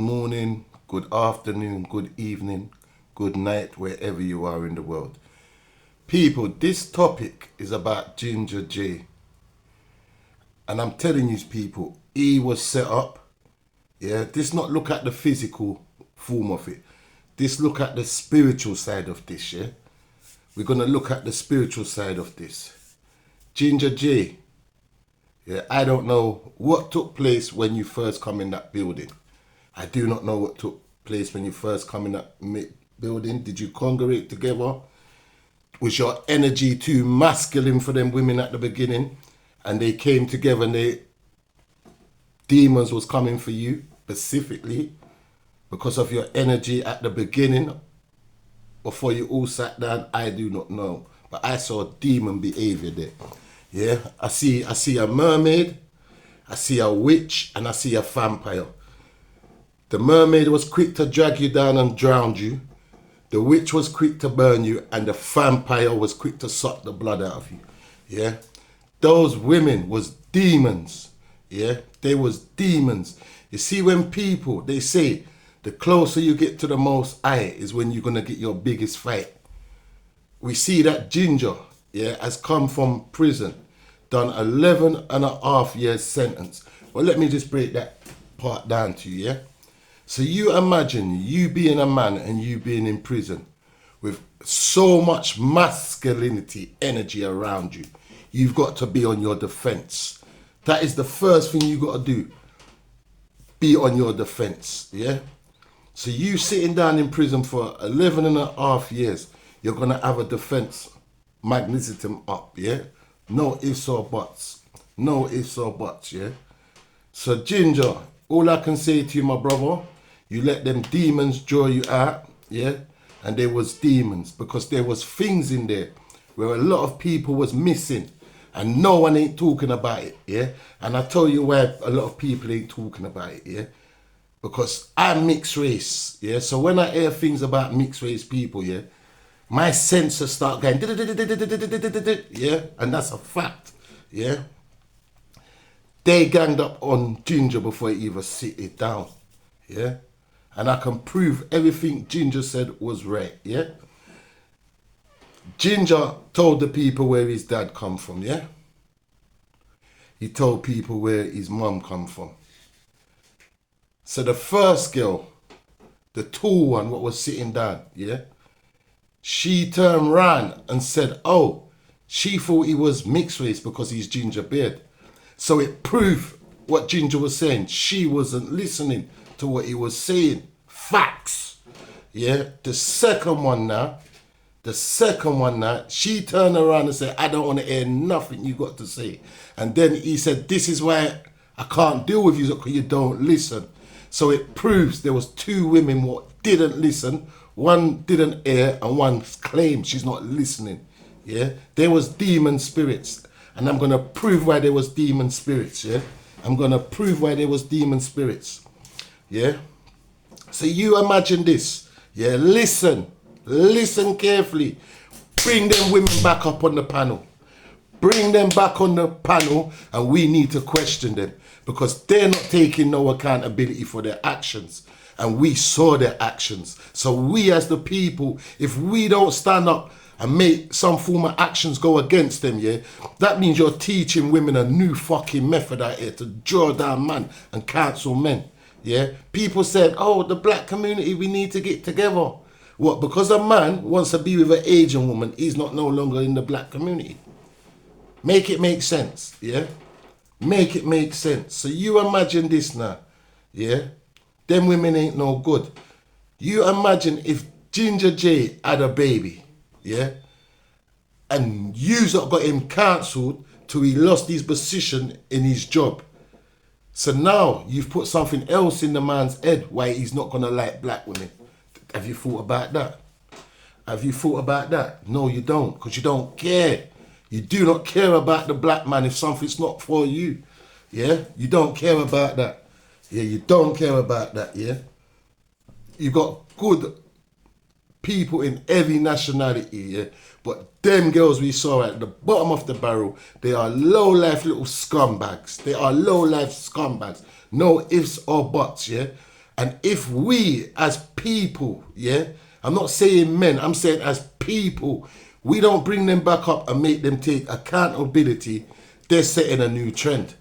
morning, good afternoon, good evening, good night, wherever you are in the world. People, this topic is about Ginger J. And I'm telling you people, he was set up. Yeah, this not look at the physical form of it. This look at the spiritual side of this, yeah? We're going to look at the spiritual side of this. Ginger J. Yeah, I don't know what took place when you first come in that building. I do not know what took place when you first come in that building. Did you congregate together? Was your energy too masculine for them women at the beginning? And they came together and demons was coming for you specifically because of your energy at the beginning before you all sat down? I do not know. But I saw demon behavior there. Yeah, I see a mermaid, I see a witch, and I see a vampire. The mermaid was quick to drag you down and drown you. The witch was quick to burn you, and the vampire was quick to suck the blood out of you. Yeah, those women was demons. Yeah, they was demons. You see, when people, they say, the closer you get to the Most High is when you're gonna get your biggest fight. We see that Ginger, yeah, has come from prison, done 11 and a half years sentence. Well, let me just break that part down to you, yeah? So you imagine you being a man and you being in prison with so much masculinity, energy around you. You've got to be on your defense. That is the first thing you got to do. Be on your defense, yeah? So you sitting down in prison for 11 and a half years, you're going to have a defense magnetism up, yeah? No ifs or buts. No ifs or buts, yeah? So Ginger, all I can say to you, my brother, you let them demons draw you out, yeah? And there was demons because there was things in there where a lot of people was missing and no one ain't talking about it, yeah? And I tell you why a lot of people ain't talking about it, yeah? Because I'm mixed race, yeah? So when I hear things about mixed race people, yeah, my sensors start going, yeah? And that's a fact, yeah? They ganged up on Ginger before he even sit it down, yeah? And I can prove everything Ginger said was right, yeah? Ginger told the people where his dad come from, yeah? He told people where his mum come from. So the first girl, the tall one, what was sitting down, yeah? She turned round and said, oh, she thought he was mixed race because he's ginger beard. So it proved what Ginger was saying. She wasn't listening to what he was saying. Facts. Yeah. The second one now, she turned around and said, I don't want to hear nothing you got to say. And then he said, this is why I can't deal with you because you don't listen. So it proves there was two women what didn't listen. One didn't hear and one claimed she's not listening. Yeah. There was demon spirits. And I'm going to prove why there was demon spirits, yeah? I'm going to prove why there was demon spirits, yeah? So you imagine this, yeah? Listen carefully. Bring them women back up on the panel. Bring them back on the panel and we need to question them because they're not taking no accountability for their actions. And we saw their actions. So we as the people, if we don't stand up and make some form of actions go against them, yeah, that means you're teaching women a new fucking method out here to draw down man and cancel men, yeah. People said, oh, the black community, we need to get together. What, because a man wants to be with an Asian woman, he's not no longer in the black community? Make it make sense, yeah. Make it make sense. So you imagine this now, yeah. Them women ain't no good. You imagine if Ginger J had a baby, yeah, and you got him cancelled till he lost his position in his job. So now you've put something else in the man's head why he's not gonna like black women. Have you thought about that? Have you thought about that? No, you don't, because you don't care. You do not care about the black man if something's not for you. Yeah, you don't care about that. Yeah, you don't care about that. Yeah, you got good people in every nationality, yeah? But them girls we saw at the bottom of the barrel, they are low-life little scumbags. They are low-life scumbags. No ifs or buts, yeah? And if we as people, yeah, I'm not saying men, I'm saying as people, we don't bring them back up and make them take accountability, they're setting a new trend.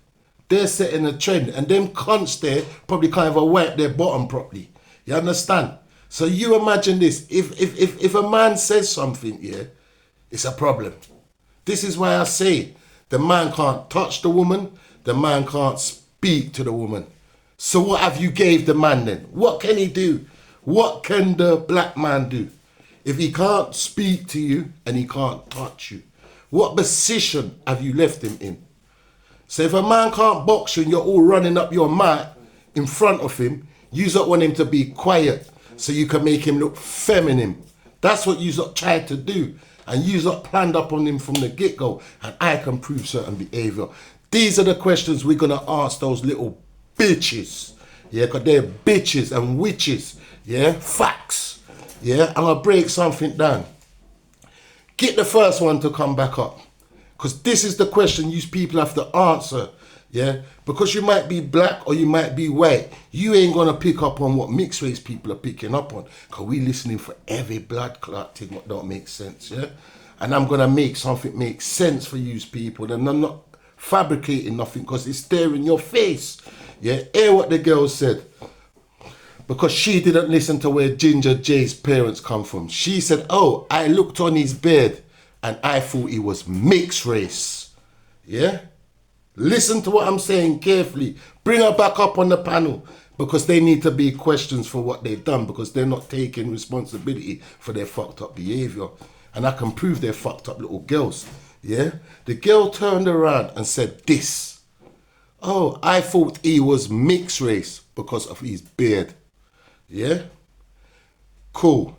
They're setting a trend. And them cunts there probably can't even wipe their bottom properly. You understand? So you imagine this. If a man says something, yeah, it's a problem. This is why I say the man can't touch the woman, the man can't speak to the woman. So what have you gave the man then? What can he do? What can the black man do? If he can't speak to you and he can't touch you, what position have you left him in? So if a man can't box you and you're all running up your mat in front of him, you don't want him to be quiet so you can make him look feminine. That's what you tried to do. And you planned up on him from the get-go. And I can prove certain behavior. These are the questions we're going to ask those little bitches. Yeah, because they're bitches and witches. Yeah, facts. Yeah, I'm going to break something down. Get the first one to come back up. Because this is the question you people have to answer. Yeah, because you might be black or you might be white. You ain't going to pick up on what mixed race people are picking up on. Because we listening for every blood clot thing what don't make sense. Yeah, and I'm going to make something make sense for you people. And I'm not fabricating nothing because it's there in your face. Yeah, hear what the girl said. Because she didn't listen to where Ginger J's parents come from. She said, oh, I looked on his beard and I thought he was mixed race. Yeah? Listen to what I'm saying carefully. Bring her back up on the panel because they need to be questions for what they've done because they're not taking responsibility for their fucked up behavior. And I can prove they're fucked up little girls. Yeah? The girl turned around and said this. Oh, I thought he was mixed race because of his beard. Yeah? Cool.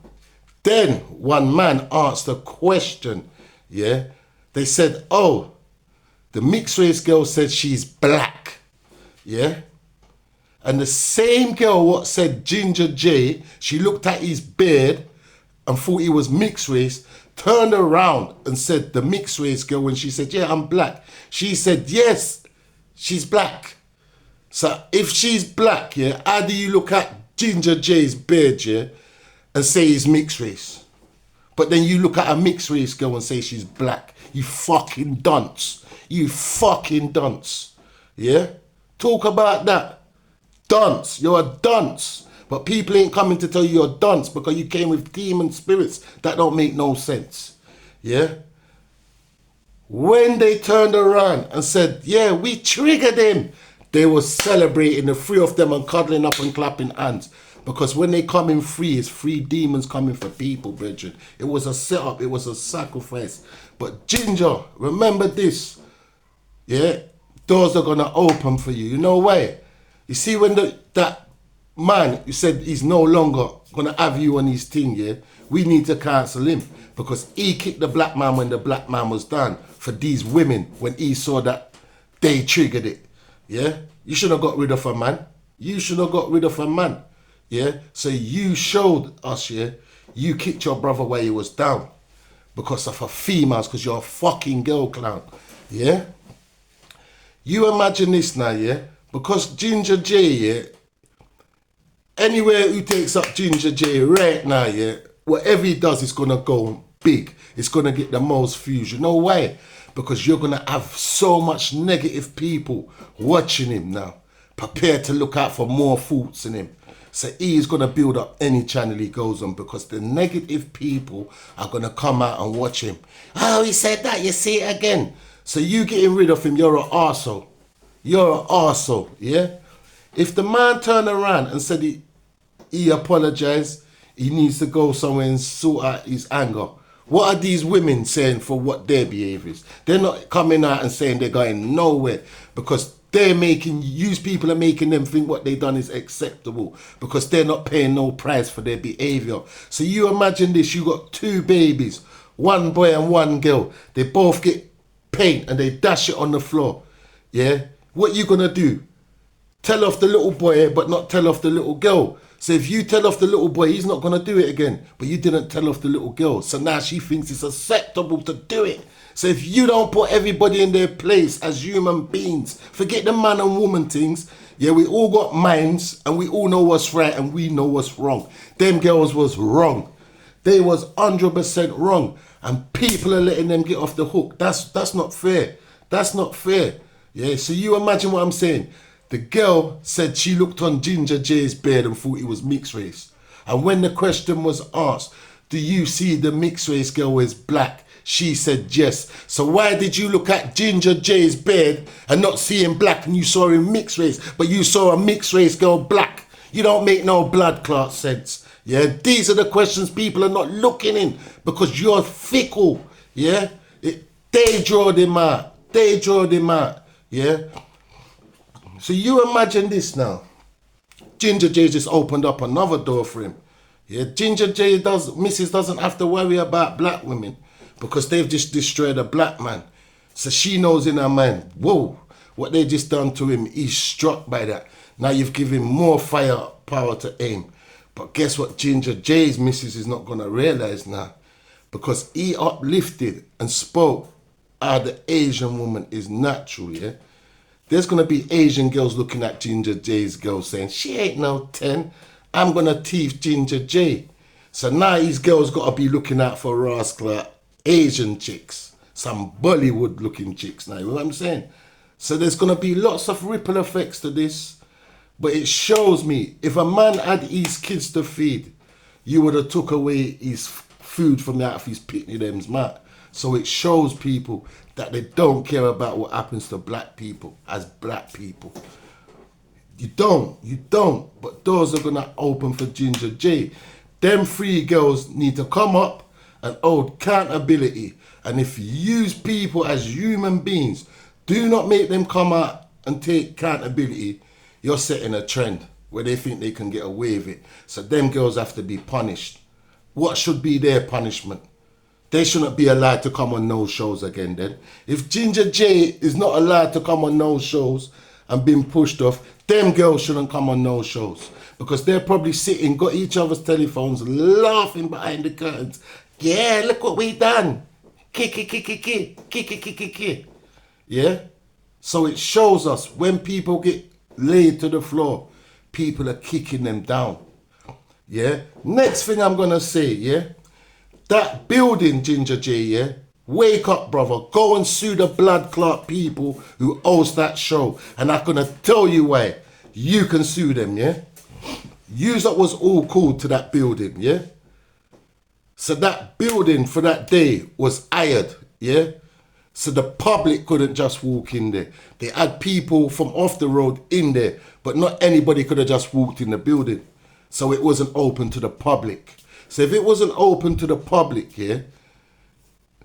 Then one man asked a question. Yeah? They said, oh, the mixed race girl said she's black. Yeah? And the same girl what said Ginger J, she looked at his beard and thought he was mixed race, turned around and said the mixed race girl, when she said, yeah, I'm black, she said, yes, she's black. So if she's black, yeah, how do you look at Ginger J's beard, yeah, and say he's mixed race? But then you look at a mixed race girl and say she's black. You fucking dunce. You fucking dunce. Yeah? Talk about that. Dunce. You're a dunce. But people ain't coming to tell you you're a dunce because you came with demon spirits that don't make no sense. Yeah? When they turned around and said, yeah, we triggered him, they were celebrating, the three of them, and cuddling up and clapping hands. Because when they come in free, it's free demons coming for people, brethren. It was a setup. It was a sacrifice. But Ginger, remember this. Yeah? Doors are going to open for you. You know why? You see when that man, you said he's no longer going to have you on his thing, yeah? We need to cancel him. Because he kicked the black man when the black man was down for these women when he saw that they triggered it. Yeah? You should have got rid of a man. You should have got rid of a man. Yeah? So you showed us, yeah? You kicked your brother while he was down. Because of a females, because you're a fucking girl clown. Yeah? You imagine this now, yeah? Because Ginger J, yeah? Anywhere who takes up Ginger J right now, yeah? Whatever he does, it's going to go big. It's going to get the most views. You know why? Because you're going to have so much negative people watching him now. Prepared to look out for more faults in him. So he is going to build up any channel he goes on because the negative people are going to come out and watch him. Oh, he said that, you see it again. So you getting rid of him, you're an arsehole. You're an arsehole, yeah? If the man turned around and said he apologized, he needs to go somewhere and sort out his anger. What are these women saying for what their behaviors? They're not coming out and saying they're going nowhere because they're people are making them think what they done is acceptable because they're not paying no price for their behavior. So you imagine this, you got two babies, one boy and one girl. They both get paint and they dash it on the floor. Yeah? What you gonna do? Tell off the little boy but not tell off the little girl. So if you tell off the little boy, he's not going to do it again. But you didn't tell off the little girl. So now she thinks it's acceptable to do it. So if you don't put everybody in their place as human beings, forget the man and woman things, Yeah, we all got minds and we all know what's right and we know what's wrong. Them girls was wrong. They was 100% wrong. And people are letting them get off the hook. That's not fair. That's not fair. Yeah, so you imagine what I'm saying. The girl said she looked on Ginger J's bed and thought it was mixed race. And when the question was asked, do you see the mixed race girl is black? She said yes. So why did you look at Ginger J's bed and not see him black and you saw him mixed race, but you saw a mixed race girl black? You don't make no blood clot sense. Yeah, these are the questions people are not looking in because you're fickle. Yeah, they draw them out. They draw them out. Yeah. So you imagine this now. Ginger J just opened up another door for him. Yeah, Mrs. doesn't have to worry about black women because they've just destroyed a black man. So she knows in her mind, whoa, what they just done to him, he's struck by that. Now you've given him more firepower to aim. But guess what Ginger J's missus is not going to realize now? Because he uplifted and spoke how the Asian woman is natural, yeah? There's going to be Asian girls looking at Ginger J's girl saying, she ain't no 10. I'm going to teeth Ginger J. So now these girls got to be looking out for rascal Asian chicks. Some Bollywood looking chicks now, you know what I'm saying? So there's going to be lots of ripple effects to this. But it shows me, if a man had his kids to feed, you would have took away his food from out of his pitney them's mouth. So it shows people that they don't care about what happens to black people as black people. You don't. But doors are going to open for Ginger J. Them three girls need to come up and hold accountability. And if you use people as human beings, do not make them come out and take accountability. You're setting a trend where they think they can get away with it. So them girls have to be punished. What should be their punishment? They shouldn't be allowed to come on no shows again then. If Ginger J is not allowed to come on no shows and been pushed off, them girls shouldn't come on no shows. Because they're probably sitting, got each other's telephones, laughing behind the curtains. Yeah, look what we done. Kick. Yeah? So it shows us when people get laid to the floor, people are kicking them down. Yeah? Next thing I'm going to say, yeah? That building, Ginger J, yeah? Wake up, brother. Go and sue the blood clot people who host that show. And I'm going to tell you why. You can sue them, yeah? Yous that was all called to that building, yeah? So that building for that day was hired, yeah? So the public couldn't just walk in there. They had people from off the road in there, but not anybody could have just walked in the building. So it wasn't open to the public. So if it wasn't open to the public, yeah,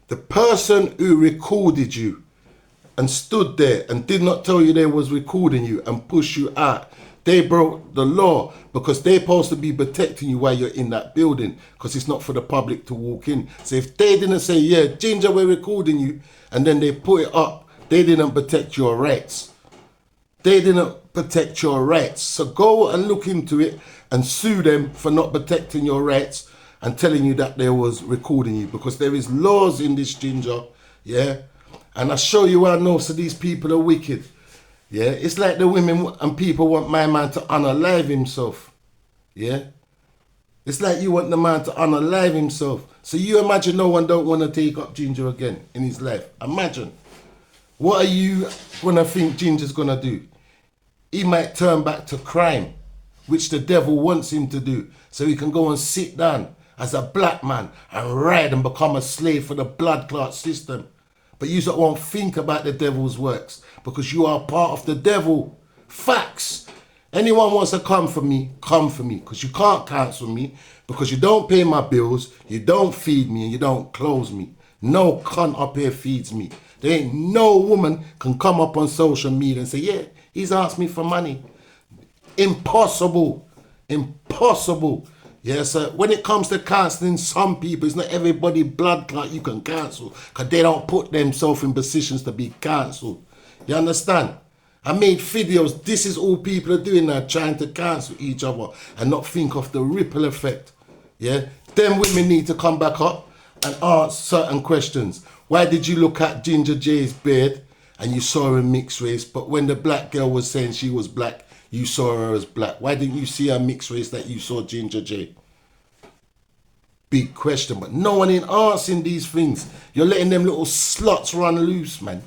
the person who recorded you and stood there and did not tell you they was recording you and push you out, they broke the law because they're supposed to be protecting you while you're in that building because it's not for the public to walk in. So if they didn't say, yeah, Ginger, we're recording you, and then they put it up, they didn't protect your rights. They didn't protect your rights. So go and look into it and sue them for not protecting your rights and telling you that they was recording you because there is laws in this, Ginger, yeah? And I show you how I know, so these people are wicked. Yeah, it's like the women and people want my man to unalive himself. Yeah? It's like you want the man to unalive himself. So you imagine no one don't want to take up Ginger again in his life. Imagine. What are you going to think Ginger's going to do? He might turn back to crime, which the devil wants him to do. So he can go and sit down as a black man and ride and become a slave for the blood clot system. But you won't think about the devil's works because you are part of the devil. Facts. Anyone wants to come for me because you can't cancel me because you don't pay my bills, you don't feed me and you don't clothe me. No cunt up here feeds me. There ain't no woman can come up on social media and say, yeah, he's asked me for money. Impossible. Yeah, so when it comes to cancelling some people, it's not everybody blood clot you can cancel because they don't put themselves in positions to be cancelled. You understand? I made videos. This is all people are doing now, trying to cancel each other and not think of the ripple effect. Yeah? Them women need to come back up and answer certain questions. Why did you look at Ginger J's bed and you saw her mixed race, but when the black girl was saying she was black, you saw her as black? Why didn't you see her mixed race that you saw Ginger J? Big question, but no one ain't answering these things. You're letting them little sluts run loose, man.